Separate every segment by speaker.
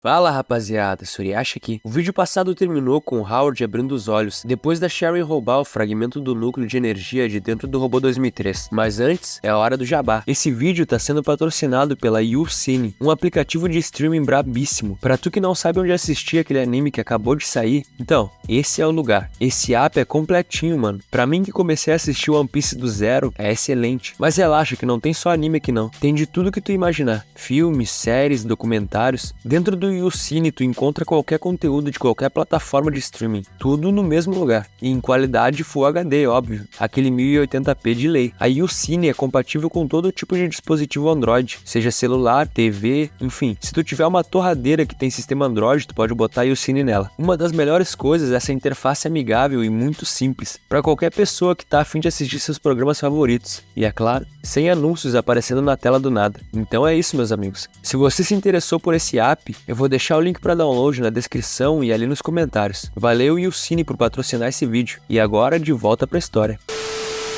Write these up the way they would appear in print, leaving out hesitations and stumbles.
Speaker 1: Fala rapaziada, Suriacha aqui. O vídeo passado terminou com o Howard abrindo os olhos, depois da Sharon roubar o fragmento do núcleo de energia de dentro do robô 2003. Mas antes, é a hora do jabá. Esse vídeo tá sendo patrocinado pela YouCine, um aplicativo de streaming brabíssimo. Pra tu que não sabe onde assistir aquele anime que acabou de sair, então, esse é o lugar. Esse app é completinho, mano. Pra mim que comecei a assistir One Piece do zero, é excelente. Mas relaxa que não tem só anime aqui não. Tem de tudo que tu imaginar. Filmes, séries, documentários. Dentro do YouCine tu encontra qualquer conteúdo de qualquer plataforma de streaming, tudo no mesmo lugar, e em qualidade Full HD, óbvio, aquele 1080p de lei. A YouCine é compatível com todo tipo de dispositivo Android, seja celular, TV, enfim. Se tu tiver uma torradeira que tem sistema Android, tu pode botar a YouCine nela. Uma das melhores coisas é essa interface amigável e muito simples, para qualquer pessoa que tá a fim de assistir seus programas favoritos, e é claro, sem anúncios aparecendo na tela do nada. Então é isso, meus amigos. Se você se interessou por esse app, eu vou deixar o link para download na descrição e ali nos comentários. Valeu YouCine por patrocinar esse vídeo. E agora de volta pra história.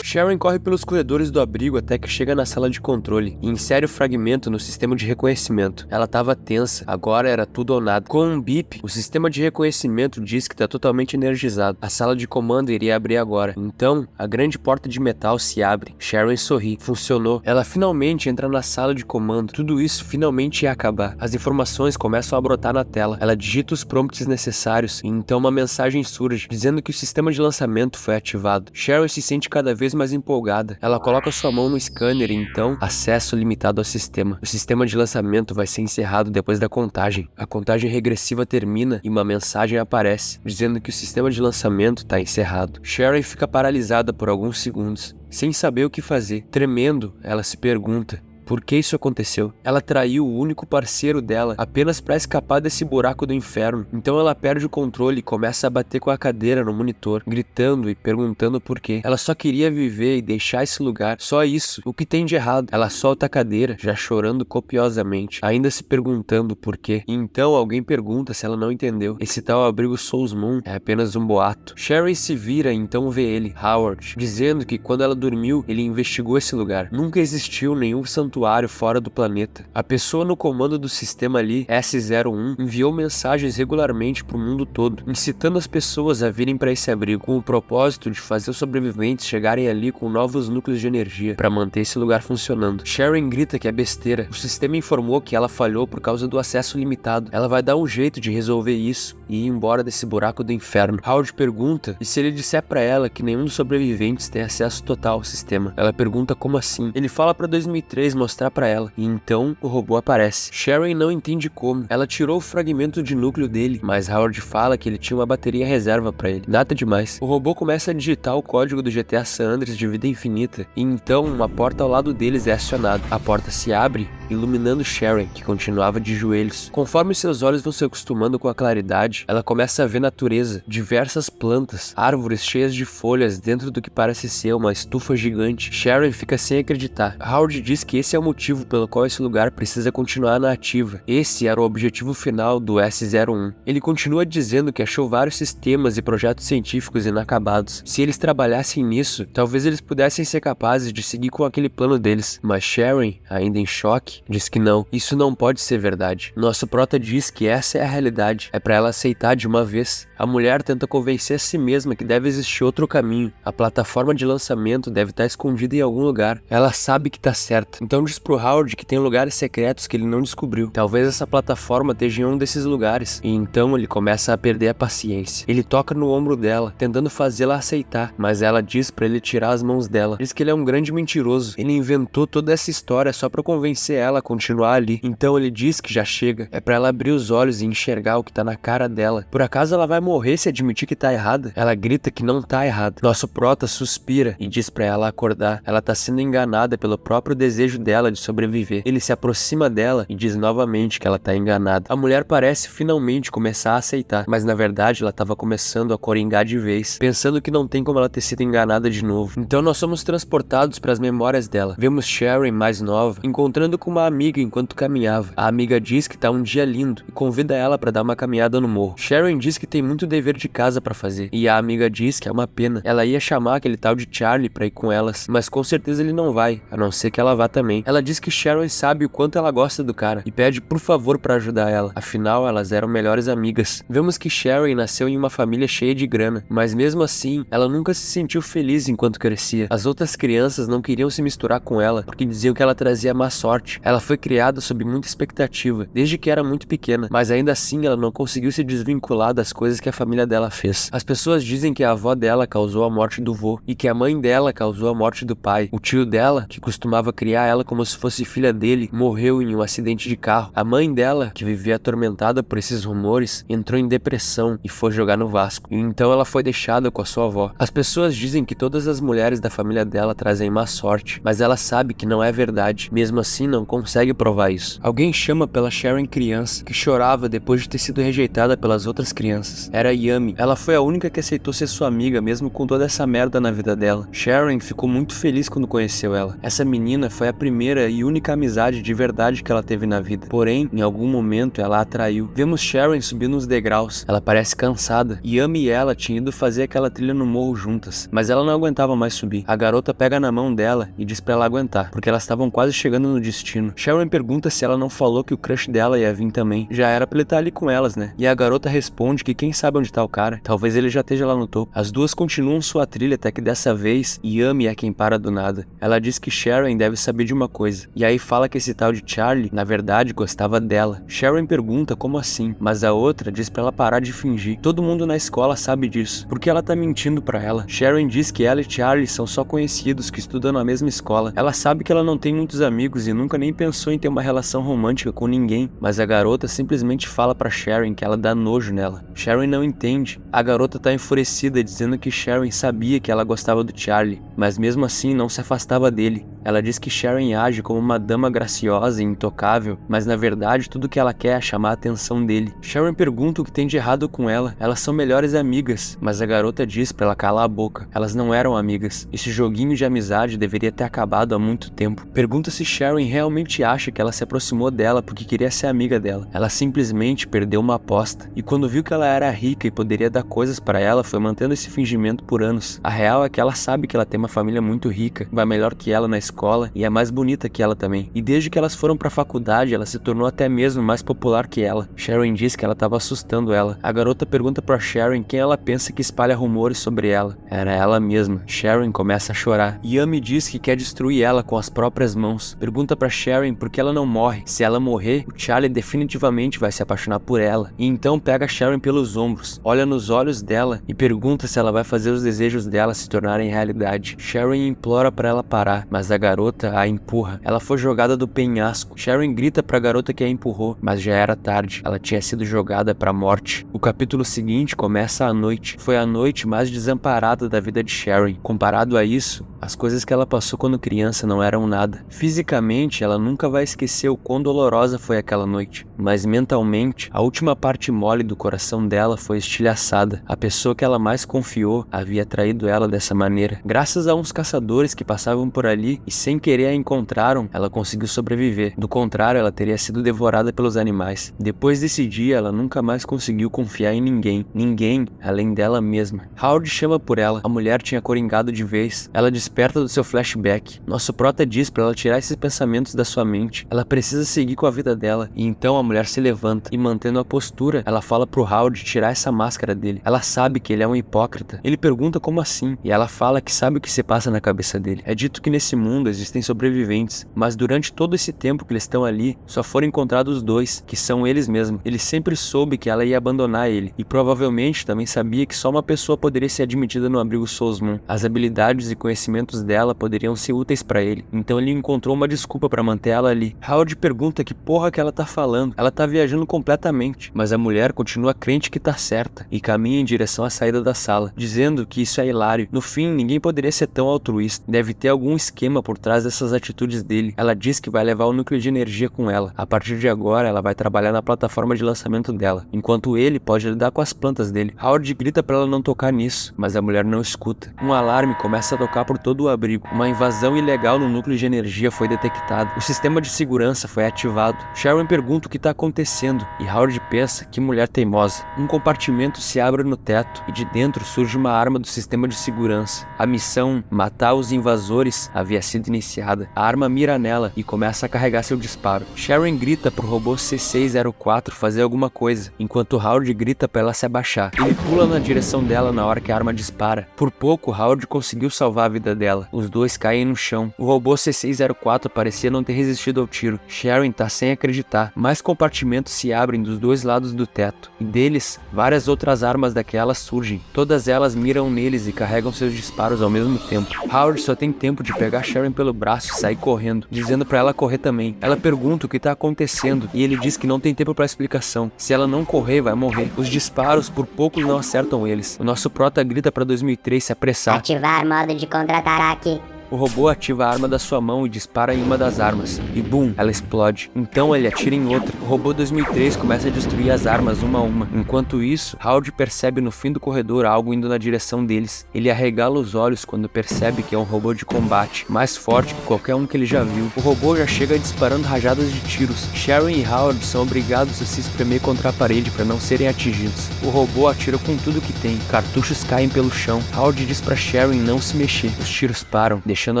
Speaker 1: Sharon corre pelos corredores do abrigo até que chega na sala de controle e insere o fragmento no sistema de reconhecimento. Ela estava tensa, agora era tudo ou nada. Com um bip, o sistema de reconhecimento diz que está totalmente energizado. A sala de comando iria abrir agora. Então, a grande porta de metal se abre. Sharon sorri. Funcionou. Ela finalmente entra na sala de comando. Tudo isso finalmente ia acabar. As informações começam a brotar na tela. Ela digita os prompts necessários e então uma mensagem surge, dizendo que o sistema de lançamento foi ativado. Sharon se sente cada vez mais empolgada. Ela coloca sua mão no scanner e então, acesso limitado ao sistema. O sistema de lançamento vai ser encerrado depois da contagem. A contagem regressiva termina e uma mensagem aparece, dizendo que o sistema de lançamento está encerrado. Sharon fica paralisada por alguns segundos, sem saber o que fazer. Tremendo, ela se pergunta: por que isso aconteceu? Ela traiu o único parceiro dela apenas para escapar desse buraco do inferno. Então ela perde o controle e começa a bater com a cadeira no monitor, gritando e perguntando por quê. Ela só queria viver e deixar esse lugar. Só isso. O que tem de errado? Ela solta a cadeira, já chorando copiosamente, ainda se perguntando por quê. E então alguém pergunta se ela não entendeu. Esse tal abrigo Souls Moon é apenas um boato. Sharon se vira e então vê ele, Howard, dizendo que quando ela dormiu, ele investigou esse lugar. Nunca existiu nenhum santuário fora do planeta. A pessoa no comando do sistema ali, S01, enviou mensagens regularmente para o mundo todo, incitando as pessoas a virem para esse abrigo, com o propósito de fazer os sobreviventes chegarem ali com novos núcleos de energia para manter esse lugar funcionando. Sharon grita que é besteira. O sistema informou que ela falhou por causa do acesso limitado. Ela vai dar um jeito de resolver isso e ir embora desse buraco do inferno. Howard pergunta e se ele disser para ela que nenhum dos sobreviventes tem acesso total ao sistema. Ela pergunta como assim. Ele fala para 2003 mostrar pra ela, e então o robô aparece. Sharon não entende como. Ela tirou o fragmento de núcleo dele, mas Howard fala que ele tinha uma bateria reserva pra ele. Nada demais. O robô começa a digitar o código do GTA San Andreas de vida infinita, e então uma porta ao lado deles é acionada. A porta se abre, iluminando Sharon, que continuava de joelhos. Conforme seus olhos vão se acostumando com a claridade, ela começa a ver natureza, diversas plantas, árvores cheias de folhas dentro do que parece ser uma estufa gigante. Sharon fica sem acreditar. Howard diz que esse é o motivo pelo qual esse lugar precisa continuar na ativa. Esse era o objetivo final do S01. Ele continua dizendo que achou vários sistemas e projetos científicos inacabados. Se eles trabalhassem nisso, talvez eles pudessem ser capazes de seguir com aquele plano deles. Mas Sharon, ainda em choque, diz que não, isso não pode ser verdade. Nosso prota diz que essa é a realidade. É pra ela aceitar de uma vez. A mulher tenta convencer a si mesma que deve existir outro caminho. A plataforma de lançamento deve estar escondida em algum lugar. Ela sabe que tá certa. Então diz pro Howard que tem lugares secretos que ele não descobriu. Talvez essa plataforma esteja em um desses lugares. E então ele começa a perder a paciência. Ele toca no ombro dela, tentando fazê-la aceitar. Mas ela diz pra ele tirar as mãos dela. Diz que ele é um grande mentiroso. Ele inventou toda essa história só pra convencer ela a continuar ali. Então ele diz que já chega. É pra ela abrir os olhos e enxergar o que tá na cara dela. Por acaso ela vai morrer se admitir que tá errada? Ela grita que não tá errada. Nosso prota suspira e diz pra ela acordar. Ela tá sendo enganada pelo próprio desejo dela de sobreviver. Ele se aproxima dela e diz novamente que ela tá enganada. A mulher parece finalmente começar a aceitar, mas na verdade ela tava começando a coringar de vez, pensando que não tem como ela ter sido enganada de novo. Então nós somos transportados para as memórias dela. Vemos Sharon mais nova, encontrando com uma amiga enquanto caminhava. A amiga diz que tá um dia lindo e convida ela para dar uma caminhada no morro. Sharon diz que tem muito dever de casa para fazer, e a amiga diz que é uma pena. Ela ia chamar aquele tal de Charlie para ir com elas, mas com certeza ele não vai, a não ser que ela vá também. também. Ela diz que Sharon sabe o quanto ela gosta do cara e pede por favor pra ajudar ela, afinal elas eram melhores amigas. Vemos que Sharon nasceu em uma família cheia de grana, mas mesmo assim, ela nunca se sentiu feliz enquanto crescia. As outras crianças não queriam se misturar com ela, porque diziam que ela trazia má sorte. Ela foi criada sob muita expectativa, desde que era muito pequena, mas ainda assim ela não conseguiu se desvincular das coisas que a família dela fez. As pessoas dizem que a avó dela causou a morte do vô, e que a mãe dela causou a morte do pai. O tio dela, que costumava criar ela como se fosse filha dele, morreu em um acidente de carro. A mãe dela, que vivia atormentada por esses rumores, entrou em depressão e foi jogar no Vasco, e então ela foi deixada com a sua avó. As pessoas dizem que todas as mulheres da família dela trazem má sorte, mas ela sabe que não é verdade, mesmo assim não consegue provar isso. Alguém chama pela Sharon criança, que chorava depois de ter sido rejeitada pelas outras crianças. Era Yami. Ela foi a única que aceitou ser sua amiga, mesmo com toda essa merda na vida dela. Sharon ficou muito feliz quando conheceu ela. Essa menina foi a primeira e única amizade de verdade que ela teve na vida. Porém, em algum momento ela a atraiu. Vemos Sharon subindo os degraus. Ela parece cansada. Yami e ela tinham ido fazer aquela trilha no morro juntas, mas ela não aguentava mais subir. A garota pega na mão dela e diz pra ela aguentar, porque elas estavam quase chegando no destino. Sharon pergunta se ela não falou que o crush dela ia vir também. Já era pra ele estar ali com elas, né? E a garota responde que quem sabe onde tá o cara. Talvez ele já esteja lá no topo. As duas continuam sua trilha até que dessa vez, Yami é quem para do nada. Ela diz que Sharon deve saber de uma coisa. E aí fala que esse tal de Charlie, na verdade, gostava dela. Sharon pergunta como assim, mas a outra diz pra ela parar de fingir. Todo mundo na escola sabe disso, porque ela tá mentindo pra ela. Sharon diz que ela e Charlie são só conhecidos que estudam na mesma escola. Ela sabe que ela não tem muitos amigos e nunca nem pensou em ter uma relação romântica com ninguém, mas a garota simplesmente fala pra Sharon que ela dá nojo nela. Sharon não entende. A garota tá enfurecida, dizendo que Sharon sabia que ela gostava do Charlie, mas mesmo assim não se afastava dele. Ela diz que Sharon age como uma dama graciosa e intocável, mas na verdade tudo que ela quer é chamar a atenção dele. Sharon pergunta o que tem de errado com ela. Elas são melhores amigas, mas a garota diz pra ela calar a boca. Elas não eram amigas. Esse joguinho de amizade deveria ter acabado há muito tempo. Pergunta se Sharon realmente acha que ela se aproximou dela porque queria ser amiga dela. Ela simplesmente perdeu uma aposta, e quando viu que ela era rica e poderia dar coisas pra ela, foi mantendo esse fingimento por anos. A real é que ela sabe que ela tem uma família muito rica, vai melhor que ela na escola e é mais bonita que ela também. E desde que elas foram pra faculdade, ela se tornou até mesmo mais popular que ela. Sharon diz que ela estava assustando ela. A garota pergunta pra Sharon quem ela pensa que espalha rumores sobre ela. Era ela mesma. Sharon começa a chorar. Yami diz que quer destruir ela com as próprias mãos. Pergunta pra Sharon por que ela não morre. Se ela morrer, o Charlie definitivamente vai se apaixonar por ela. E então pega Sharon pelos ombros, olha nos olhos dela e pergunta se ela vai fazer os desejos dela se tornarem realidade. Sharon implora pra ela parar, mas a garota a empurra. Ela foi jogada do penhasco. Sharon grita pra garota que a empurrou, mas já era tarde. Ela tinha sido jogada pra morte. O capítulo seguinte começa à noite. Foi a noite mais desamparada da vida de Sharon. Comparado a isso, as coisas que ela passou quando criança não eram nada. Fisicamente, ela nunca vai esquecer o quão dolorosa foi aquela noite, mas mentalmente, a última parte mole do coração dela foi estilhaçada. A pessoa que ela mais confiou havia traído ela dessa maneira. Graças a uns caçadores que passavam por ali e sem querer a encontraram, ela conseguiu sobreviver. Do contrário, ela teria sido devorada pelos animais. Depois desse dia, ela nunca mais conseguiu confiar em ninguém além dela mesma. Howard chama por ela. A mulher tinha coringado de vez. Ela desperta do seu flashback. Nosso prota diz pra ela tirar esses pensamentos da sua mente. Ela precisa seguir com a vida dela. E então a mulher se levanta e, mantendo a postura, ela fala pro Howard tirar essa máscara dele. Ela sabe que ele é um hipócrita. Ele pergunta como assim, e ela fala que sabe o que se passa na cabeça dele. É dito que nesse mundo existem sobreviventes, mas durante todo esse tempo que eles estão ali, só foram encontrados dois, que são eles mesmos. Ele sempre soube que ela ia abandonar ele, e provavelmente também sabia que só uma pessoa poderia ser admitida no abrigo Souls Moon. As habilidades e conhecimentos dela poderiam ser úteis pra ele, então ele encontrou uma desculpa pra manter ela ali. Howard pergunta que porra que ela tá falando. Ela tá viajando completamente, mas a mulher continua crente que tá certa, e caminha em direção à saída da sala, dizendo que isso é hilário. No fim, ninguém poderia ser tão altruísta. Deve ter algum esquema por trás dessas atitudes dele. Ela diz que vai levar o núcleo de energia com ela. A partir de agora, ela vai trabalhar na plataforma de lançamento dela, enquanto ele pode lidar com as plantas dele. Howard grita pra ela não tocar nisso, mas a mulher não escuta. Um alarme começa a tocar por todo o abrigo. Uma invasão ilegal no núcleo de energia foi detectada. O sistema de segurança foi ativado. Sharon pergunta o que tá acontecendo, e Howard pensa que mulher teimosa. Um compartimento se abre no teto, e de dentro surge uma arma do sistema de segurança. A missão, matar os invasores, havia sido sido iniciada. A arma mira nela e começa a carregar seu disparo. Sharon grita pro robô C604 fazer alguma coisa, enquanto Howard grita pra ela se abaixar. Ele pula na direção dela na hora que a arma dispara. Por pouco, Howard conseguiu salvar a vida dela. Os dois caem no chão. O robô C604 parecia não ter resistido ao tiro. Sharon tá sem acreditar. Mais compartimentos se abrem dos dois lados do teto, e deles, várias outras armas daquelas surgem. Todas elas miram neles e carregam seus disparos ao mesmo tempo. Howard só tem tempo de pegar Sharon pelo braço e sair correndo, dizendo pra ela correr também. Ela pergunta o que tá acontecendo, e ele diz que não tem tempo pra explicação. Se ela não correr, vai morrer. Os disparos por pouco não acertam eles. O nosso prota grita pra 2003 se apressar.
Speaker 2: Ativar modo de contra-ataque.
Speaker 1: O robô ativa a arma da sua mão e dispara em uma das armas, e boom, ela explode. Então ele atira em outra. O robô 2003 começa a destruir as armas uma a uma. Enquanto isso, Howard percebe no fim do corredor algo indo na direção deles. Ele arregala os olhos quando percebe que é um robô de combate, mais forte que qualquer um que ele já viu. O robô já chega disparando rajadas de tiros. Sharon e Howard são obrigados a se espremer contra a parede para não serem atingidos. O robô atira com tudo que tem. Cartuchos caem pelo chão. Howard diz para Sharon não se mexer. Os tiros param, deixando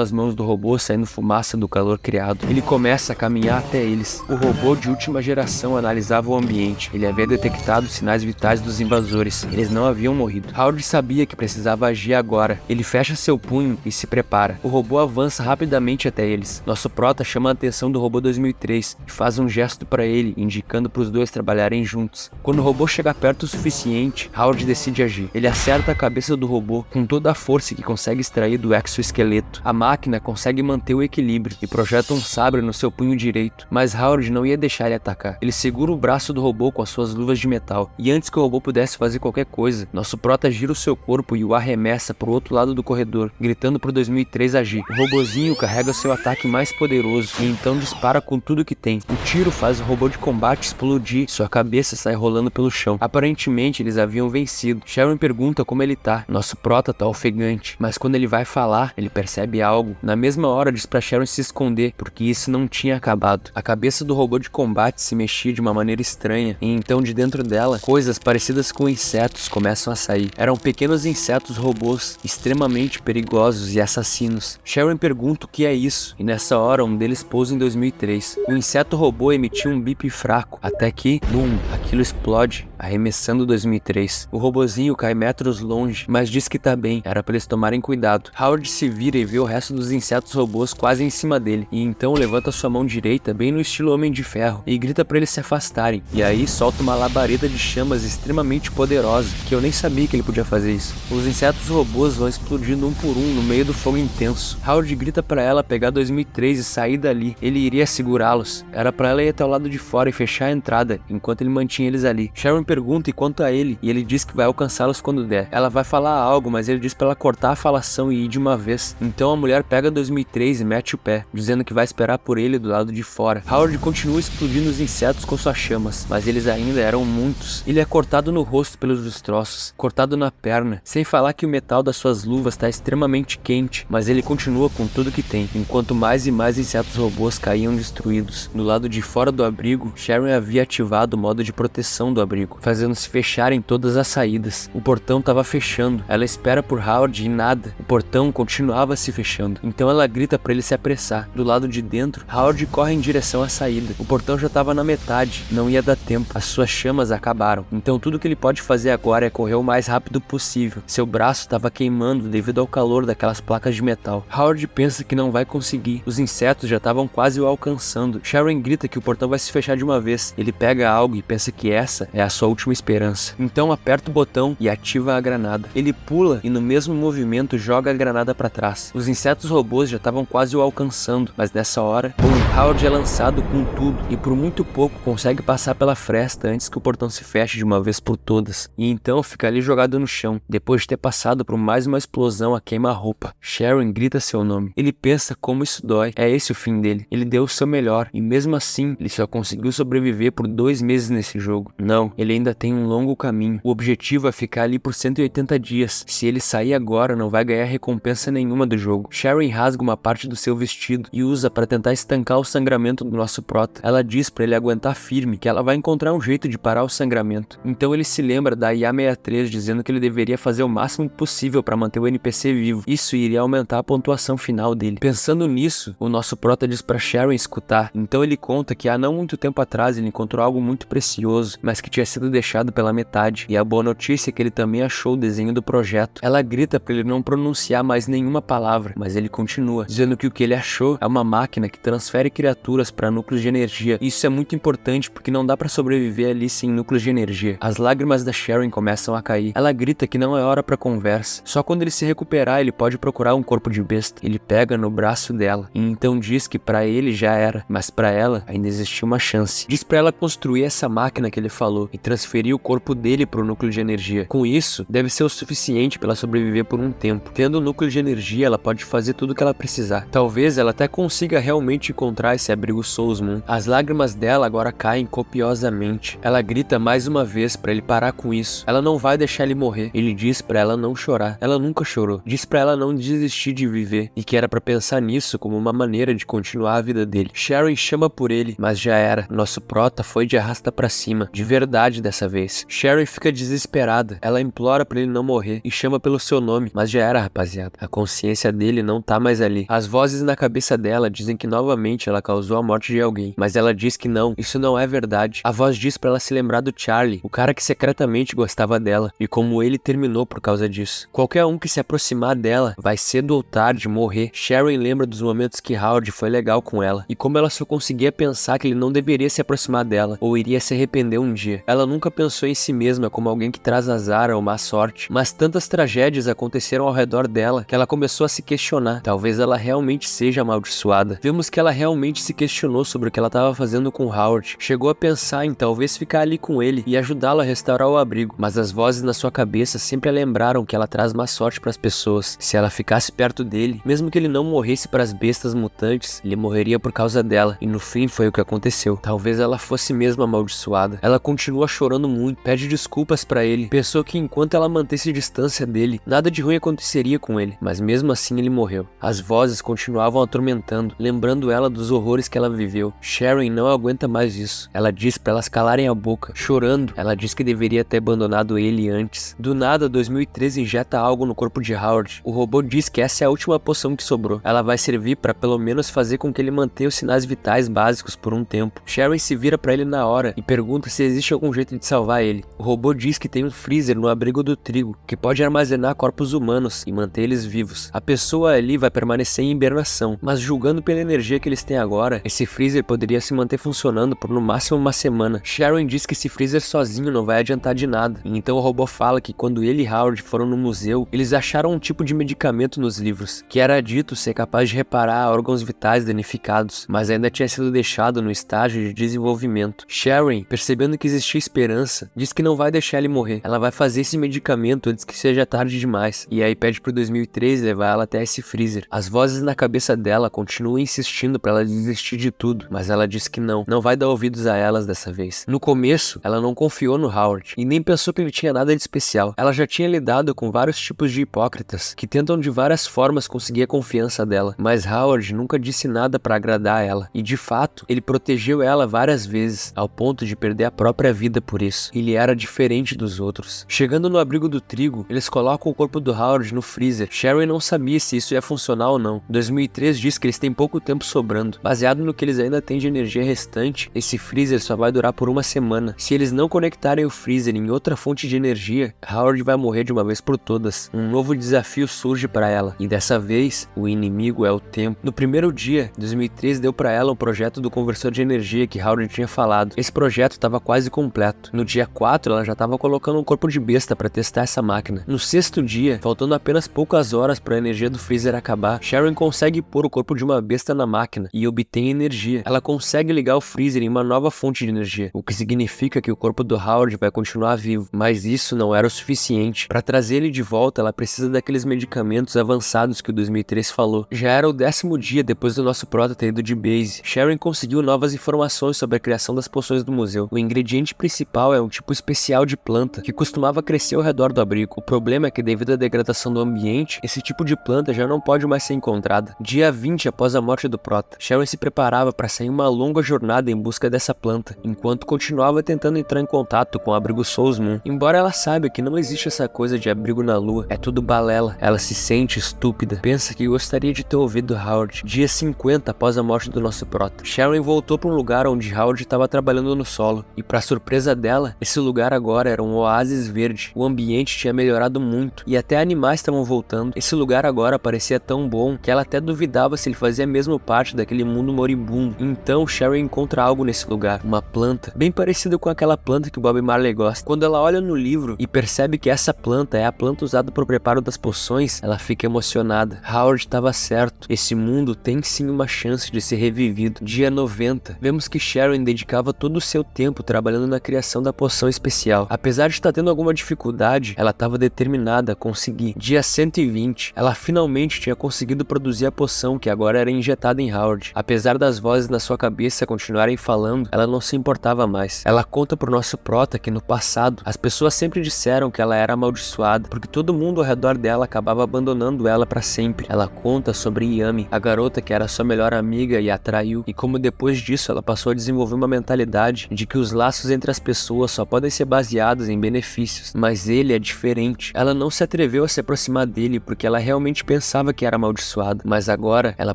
Speaker 1: as mãos do robô saindo fumaça do calor criado. Ele começa a caminhar até eles. O robô de última geração analisava o ambiente. Ele havia detectado sinais vitais dos invasores. Eles não haviam morrido. Howard sabia que precisava agir agora. Ele fecha seu punho e se prepara. O robô avança rapidamente até eles. Nosso prota chama a atenção do robô 2003 e faz um gesto para ele, indicando para os dois trabalharem juntos. Quando o robô chega perto o suficiente, Howard decide agir. Ele acerta a cabeça do robô com toda a força que consegue extrair do exoesqueleto. A máquina consegue manter o equilíbrio e projeta um sabre no seu punho direito, mas Howard não ia deixar ele atacar. Ele segura o braço do robô com as suas luvas de metal, e antes que o robô pudesse fazer qualquer coisa, nosso prota gira o seu corpo e o arremessa pro outro lado do corredor, gritando pro 2003 agir. O robozinho carrega seu ataque mais poderoso e então dispara com tudo que tem. O tiro faz o robô de combate explodir, sua cabeça sai rolando pelo chão. Aparentemente eles haviam vencido. Sharon pergunta como ele tá. Nosso prota tá ofegante, mas quando ele vai falar, ele percebe algo. Na mesma hora diz pra Sharon se esconder, porque isso não tinha acabado. A cabeça do robô de combate se mexia de uma maneira estranha, e então de dentro dela, coisas parecidas com insetos começam a sair. Eram pequenos insetos robôs, extremamente perigosos e assassinos. Sharon pergunta o que é isso, e nessa hora um deles pousa em 2003. O inseto robô emitiu um bip fraco, até que, boom, aquilo explode, arremessando 2003. O robozinho cai metros longe, mas diz que tá bem, era pra eles tomarem cuidado. Howard se vira e vê o resto dos insetos robôs quase em cima dele, e então levanta sua mão direita bem no estilo Homem de Ferro e grita pra eles se afastarem, e aí solta uma labareda de chamas extremamente poderosa, que eu nem sabia que ele podia fazer isso. Os insetos robôs vão explodindo um por um no meio do fogo intenso. Howard grita pra ela pegar 2003 e sair dali. Ele iria segurá-los. Era pra ela ir até o lado de fora e fechar a entrada, enquanto ele mantinha eles ali. Sharon pergunta quanto a ele, e ele diz que vai alcançá-los quando der. Ela vai falar algo, mas ele diz pra ela cortar a falação e ir de uma vez. Então a mulher pega 2003 e mete o pé, dizendo que vai esperar por ele do lado de fora. Howard continua explodindo os insetos com suas chamas, mas eles ainda eram muitos. Ele é cortado no rosto pelos destroços, cortado na perna, sem falar que o metal das suas luvas está extremamente quente, mas ele continua com tudo que tem, enquanto mais e mais insetos robôs caíam destruídos. Do lado de fora do abrigo, Sharon havia ativado o modo de proteção do abrigo, fazendo-se fecharem todas as saídas. O portão estava fechando. Ela espera por Howard e nada. O portão continuava se fechando. Então ela grita para ele se apressar. Do lado de dentro, Howard corre em direção à saída. O portão já estava na metade, não ia dar tempo. As suas chamas acabaram. Então tudo que ele pode fazer agora é correr o mais rápido possível. Seu braço estava queimando devido ao calor daquelas placas de metal. Howard pensa que não vai conseguir. Os insetos já estavam quase o alcançando. Sharon grita que o portão vai se fechar de uma vez. Ele pega algo e pensa que essa é a sua última esperança. Então aperta o botão e ativa a granada. Ele pula e no mesmo movimento joga a granada para trás. Os insetos robôs já estavam quase o alcançando, mas nessa hora, Howard é lançado com tudo e por muito pouco consegue passar pela fresta antes que o portão se feche de uma vez por todas. E então fica ali jogado no chão, depois de ter passado por mais uma explosão a queima-roupa. Sharon grita seu nome. Ele pensa como isso dói. É esse o fim dele. Ele deu o seu melhor e mesmo assim ele só conseguiu sobreviver por 2 meses nesse jogo. Não, ele ainda tem um longo caminho. O objetivo é ficar ali por 180 dias. Se ele sair agora, não vai ganhar recompensa nenhuma do jogo. jogo. Sharon rasga uma parte do seu vestido e usa para tentar estancar o sangramento do nosso prota. Ela diz para ele aguentar firme, que ela vai encontrar um jeito de parar o sangramento. Então ele se lembra da IA-63 dizendo que ele deveria fazer o máximo possível para manter o NPC vivo. Isso iria aumentar a pontuação final dele. Pensando nisso, o nosso prota diz para Sharon escutar. Então ele conta que há não muito tempo atrás ele encontrou algo muito precioso, mas que tinha sido deixado pela metade. E a boa notícia é que ele também achou o desenho do projeto. Ela grita para ele não pronunciar mais nenhuma palavra, mas ele continua, dizendo que o que ele achou é uma máquina que transfere criaturas para núcleos de energia. Isso é muito importante porque não dá para sobreviver ali sem núcleos de energia. As lágrimas da Sharon começam a cair. Ela grita que não é hora para conversa. Só quando ele se recuperar ele pode procurar um corpo de besta. Ele pega no braço dela e então diz que para ele já era, mas para ela ainda existia uma chance. Diz para ela construir essa máquina que ele falou e transferir o corpo dele para o núcleo de energia. Com isso, deve ser o suficiente para ela sobreviver por um tempo. Tendo o núcleo de energia, ela pode fazer tudo o que ela precisar. Talvez ela até consiga realmente encontrar esse abrigo Souls Moon. As lágrimas dela agora caem copiosamente. Ela grita mais uma vez para ele parar com isso. Ela não vai deixar ele morrer. Ele diz para ela não chorar. Ela nunca chorou. Diz para ela não desistir de viver e que era para pensar nisso como uma maneira de continuar a vida dele. Sharon chama por ele, mas já era. Nosso prota foi de arrasta pra cima, de verdade dessa vez. Sharon fica desesperada. Ela implora para ele não morrer e chama pelo seu nome, mas já era, rapaziada. A consciência dele não tá mais ali. As vozes na cabeça dela dizem que novamente ela causou a morte de alguém, mas ela diz que não, isso não é verdade. A voz diz para ela se lembrar do Charlie, o cara que secretamente gostava dela, e como ele terminou por causa disso. Qualquer um que se aproximar dela vai cedo ou tarde morrer. Sharon lembra dos momentos que Howard foi legal com ela, e como ela só conseguia pensar que ele não deveria se aproximar dela, ou iria se arrepender um dia. Ela nunca pensou em si mesma como alguém que traz azar ou má sorte, mas tantas tragédias aconteceram ao redor dela que ela começou a se questionar. Talvez ela realmente seja amaldiçoada. Vemos que ela realmente se questionou sobre o que ela estava fazendo com Howard. Chegou a pensar em talvez ficar ali com ele e ajudá-lo a restaurar o abrigo, mas as vozes na sua cabeça sempre a lembraram que ela traz má sorte para as pessoas. Se ela ficasse perto dele, mesmo que ele não morresse para as bestas mutantes, ele morreria por causa dela, e no fim foi o que aconteceu. Talvez ela fosse mesmo amaldiçoada. Ela continua chorando muito, pede desculpas para ele, pensou que enquanto ela mantesse distância dele, nada de ruim aconteceria com ele, mas mesmo assim ele morreu. As vozes continuavam atormentando, lembrando ela dos horrores que ela viveu. Sharon não aguenta mais isso. Ela diz para elas calarem a boca. Chorando, ela diz que deveria ter abandonado ele antes. Do nada, 2013 injeta algo no corpo de Howard. O robô diz que essa é a última poção que sobrou. Ela vai servir para pelo menos fazer com que ele mantenha os sinais vitais básicos por um tempo. Sharon se vira para ele na hora e pergunta se existe algum jeito de salvar ele. O robô diz que tem um freezer no abrigo do trigo, que pode armazenar corpos humanos e manter eles vivos. A pessoa ali vai permanecer em hibernação, mas julgando pela energia que eles têm agora, esse freezer poderia se manter funcionando por no máximo uma semana. Sharon diz que esse freezer sozinho não vai adiantar de nada, e então o robô fala que quando ele e Howard foram no museu, eles acharam um tipo de medicamento nos livros, que era dito ser capaz de reparar órgãos vitais danificados, mas ainda tinha sido deixado no estágio de desenvolvimento. Sharon, percebendo que existia esperança, diz que não vai deixar ele morrer. Ela vai fazer esse medicamento antes que seja tarde demais, e aí pede pro 2003 levar ela até esse freezer. As vozes na cabeça dela continuam insistindo pra ela desistir de tudo, mas ela diz que não vai dar ouvidos a elas dessa vez. No começo, ela não confiou no Howard, e nem pensou que ele tinha nada de especial. Ela já tinha lidado com vários tipos de hipócritas, que tentam de várias formas conseguir a confiança dela, mas Howard nunca disse nada pra agradar ela, e de fato, ele protegeu ela várias vezes, ao ponto de perder a própria vida por isso. Ele era diferente dos outros. Chegando no abrigo do trigo, eles colocam o corpo do Howard no freezer. Sharon não sabia se isso ia funcionar ou não. 2003 diz que eles têm pouco tempo sobrando. Baseado no que eles ainda têm de energia restante, esse freezer só vai durar por uma semana. Se eles não conectarem o freezer em outra fonte de energia, Howard vai morrer de uma vez por todas. Um novo desafio surge para ela, e dessa vez, o inimigo é o tempo. No primeiro dia, 2003 deu para ela um projeto do conversor de energia que Howard tinha falado. Esse projeto estava quase completo. No dia 4, ela já estava colocando um corpo de besta para testar essa máquina. No sexto dia, faltando apenas poucas horas para a energia do freezer acabar, Sharon consegue pôr o corpo de uma besta na máquina e obtém energia. Ela consegue ligar o freezer em uma nova fonte de energia, o que significa que o corpo do Howard vai continuar vivo. Mas isso não era o suficiente. Para trazer ele de volta, ela precisa daqueles medicamentos avançados que o 2003 falou. Já era o 10º dia depois do nosso prota ter ido de base. Sharon conseguiu novas informações sobre a criação das poções do museu. O ingrediente principal é um tipo especial de planta que costumava crescer ao redor do abrigo. O problema é que devido à degradação do ambiente, esse tipo de planta planta já não pode mais ser encontrada. Dia 20 após a morte do Prota, Sharon se preparava para sair uma longa jornada em busca dessa planta, enquanto continuava tentando entrar em contato com o abrigo Souls Moon. Embora ela saiba que não existe essa coisa de abrigo na lua, é tudo balela, ela se sente estúpida, pensa que gostaria de ter ouvido Howard. Dia 50 após a morte do nosso Prota, Sharon voltou para um lugar onde Howard estava trabalhando no solo, e para surpresa dela, esse lugar agora era um oásis verde. O ambiente tinha melhorado muito, e até animais estavam voltando. Esse lugar agora parecia tão bom que ela até duvidava se ele fazia mesmo parte daquele mundo moribundo. Então Sharon encontra algo nesse lugar, uma planta, bem parecida com aquela planta que o Bob Marley gosta. Quando ela olha no livro e percebe que essa planta é a planta usada para o preparo das poções, ela fica emocionada. Howard estava certo, esse mundo tem sim uma chance de ser revivido. Dia 90, vemos que Sharon dedicava todo o seu tempo trabalhando na criação da poção especial. Apesar de estar tendo alguma dificuldade, ela estava determinada a conseguir. Dia 120, ela finalmente tinha conseguido produzir a poção que agora era injetada em Howard. Apesar das vozes na sua cabeça continuarem falando, ela não se importava mais. Ela conta pro nosso Prota que no passado, as pessoas sempre disseram que ela era amaldiçoada, porque todo mundo ao redor dela acabava abandonando ela para sempre. Ela conta sobre Yami, a garota que era sua melhor amiga e a traiu, e como depois disso ela passou a desenvolver uma mentalidade de que os laços entre as pessoas só podem ser baseados em benefícios, mas ele é diferente. Ela não se atreveu a se aproximar dele porque ela realmente pensava que era amaldiçoada, mas agora ela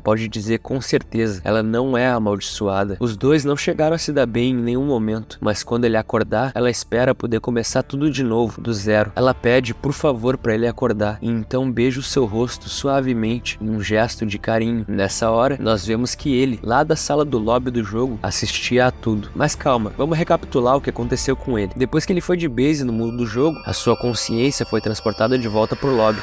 Speaker 1: pode dizer com certeza, ela não é amaldiçoada. Os dois não chegaram a se dar bem em nenhum momento, mas quando ele acordar, ela espera poder começar tudo de novo, do zero. Ela pede por favor para ele acordar, e então beija o seu rosto suavemente, em um gesto de carinho. Nessa hora, nós vemos que ele, lá da sala do lobby do jogo, assistia a tudo. Mas calma, vamos recapitular o que aconteceu com ele. Depois que ele foi de base no mundo do jogo, a sua consciência foi transportada de volta pro lobby.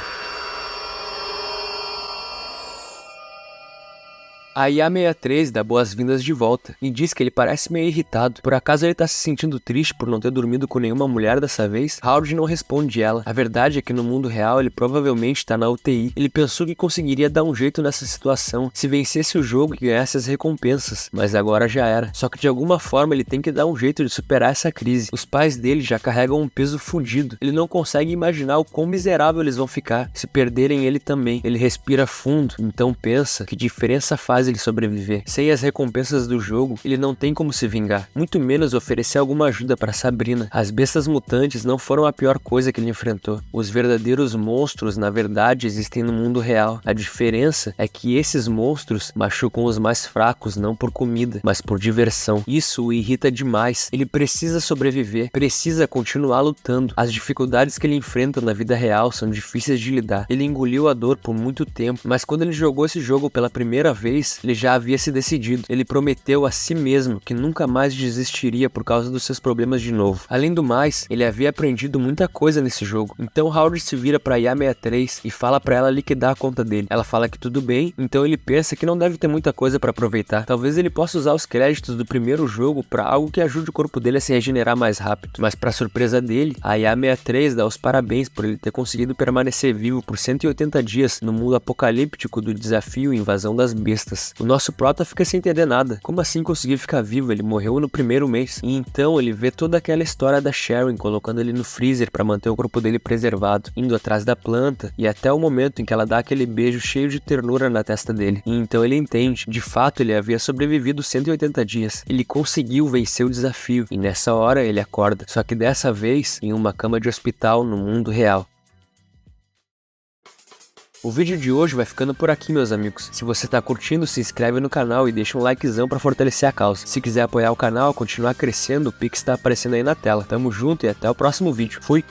Speaker 1: A IA-63 dá boas-vindas de volta e diz que ele parece meio irritado. Por acaso ele tá se sentindo triste por não ter dormido com nenhuma mulher dessa vez? Howard não responde ela. A verdade é que no mundo real ele provavelmente tá na UTI. Ele pensou que conseguiria dar um jeito nessa situação se vencesse o jogo e ganhasse as recompensas, mas agora já era. Só que de alguma forma ele tem que dar um jeito de superar essa crise. Os pais dele já carregam um peso fudido. Ele não consegue imaginar o quão miserável eles vão ficar se perderem ele também. Ele respira fundo, então pensa que diferença faz ele sobreviver. Sem as recompensas do jogo, ele não tem como se vingar, muito menos oferecer alguma ajuda para Sabrina. As bestas mutantes não foram a pior coisa que ele enfrentou. Os verdadeiros monstros, na verdade, existem no mundo real. A diferença é que esses monstros machucam os mais fracos não por comida, mas por diversão. Isso o irrita demais. Ele precisa sobreviver, precisa continuar lutando. As dificuldades que ele enfrenta na vida real são difíceis de lidar. Ele engoliu a dor por muito tempo, mas quando ele jogou esse jogo pela primeira vez, ele já havia se decidido. Ele prometeu a si mesmo que nunca mais desistiria por causa dos seus problemas de novo. Além do mais, ele havia aprendido muita coisa nesse jogo. Então Howard se vira pra IA-63 e fala pra ela liquidar a conta dele. Ela fala que tudo bem, então ele pensa que não deve ter muita coisa pra aproveitar. Talvez ele possa usar os créditos do primeiro jogo pra algo que ajude o corpo dele a se regenerar mais rápido. Mas pra surpresa dele, a IA-63 dá os parabéns por ele ter conseguido permanecer vivo por 180 dias no mundo apocalíptico do desafio Invasão das Bestas. O nosso Prota fica sem entender nada. Como assim conseguir ficar vivo? Ele morreu no primeiro mês. E então ele vê toda aquela história da Sharon colocando ele no freezer para manter o corpo dele preservado, indo atrás da planta e até o momento em que ela dá aquele beijo cheio de ternura na testa dele. E então ele entende, de fato ele havia sobrevivido 180 dias. Ele conseguiu vencer o desafio e nessa hora ele acorda, só que dessa vez em uma cama de hospital no mundo real. O vídeo de hoje vai ficando por aqui, meus amigos. Se você tá curtindo, se inscreve no canal e deixa um likezão pra fortalecer a causa. Se quiser apoiar o canal, continuar crescendo, o Pix tá aparecendo aí na tela. Tamo junto e até o próximo vídeo. Fui!